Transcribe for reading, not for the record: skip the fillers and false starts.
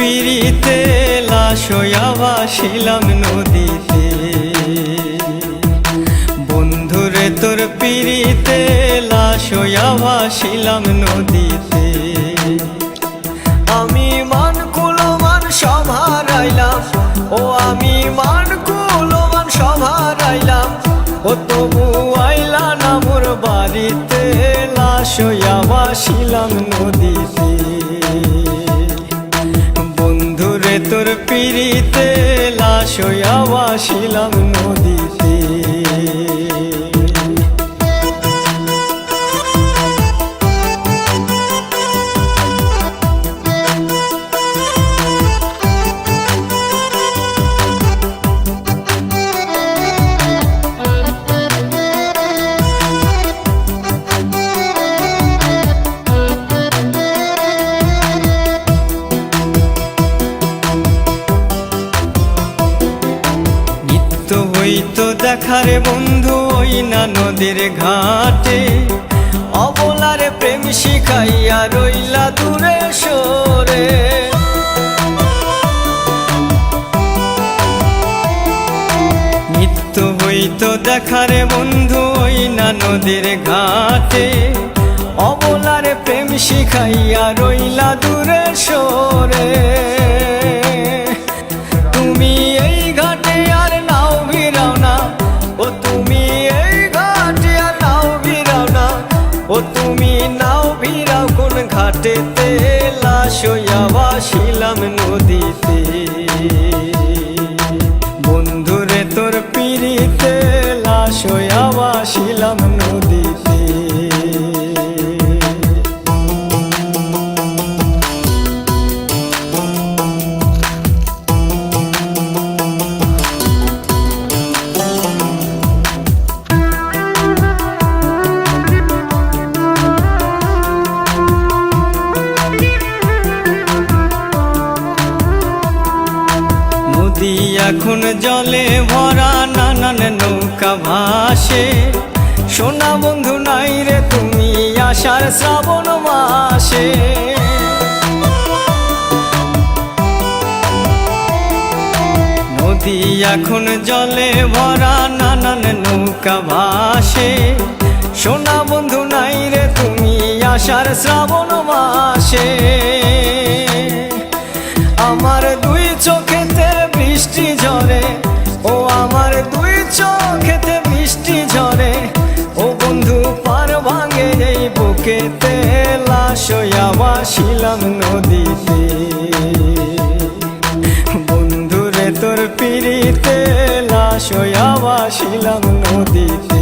পিড়িতে লাশ হইয়া ভাসিলাম নদীতে। বন্ধুরে তোর পিড়িতে লাশ হইয়া ভাসিলাম নদীতে। আমি মান কুলমান সব হারাইলাম, ও আমি মান কুলমান সব হারাইলাম, ও তবু আইলা না মোর বাড়িতে, লাশ হইয়া ভাসিলাম নদীতে। বন্ধুরে তোর পিড়িতে লাশ হইয়া ভাসিলাম নদীতে। হইতো দেখারে বন্ধু ওই না নদীর ঘাটে, অবলারে প্রেম শিখাইয়া রইলা দূরে সরে। নিত্য হইতো দেখারে বন্ধু ওই না নদীর ঘাটে, অবলারে প্রেম শিখাইয়া রইলা দূরে সরে। তুমি এই ঘাটে আর নাও ভিড়াও না, ও তুমি এই ঘাটে আর নাও ভিড়াও না, ও তুমি নাও ভিড়াও কোন ঘাটেতে, লাশ হইয়া ভাসিলাম নদীতে। বন্ধুরে তোর পিড়িতে লাশ হইয়া ভাসিলাম নদীতে। নদী এখন জলে ভরা, নানান নৌকা ভাসে, সোনা বন্ধু নাই রে তুমি আষাঢ় শ্রাবণ মাসে। নদী এখন জলে ভরা, নানান নৌকা ভাসে, সোনা বন্ধু নাই রে তুমি আষাঢ় শ্রাবণ মাসে। আমার দুই চোখেতে বৃষ্টি ঝরে, ও আমার দুই চোখেতে বৃষ্টি ঝরে, ও বন্ধু পার ভাঙে এই বুকেতে, লাশ হইয়া ভাসিলাম নদীতে। বন্ধুরে তোর পিড়িতে লাশ হইয়া ভাসিলাম নদীতে।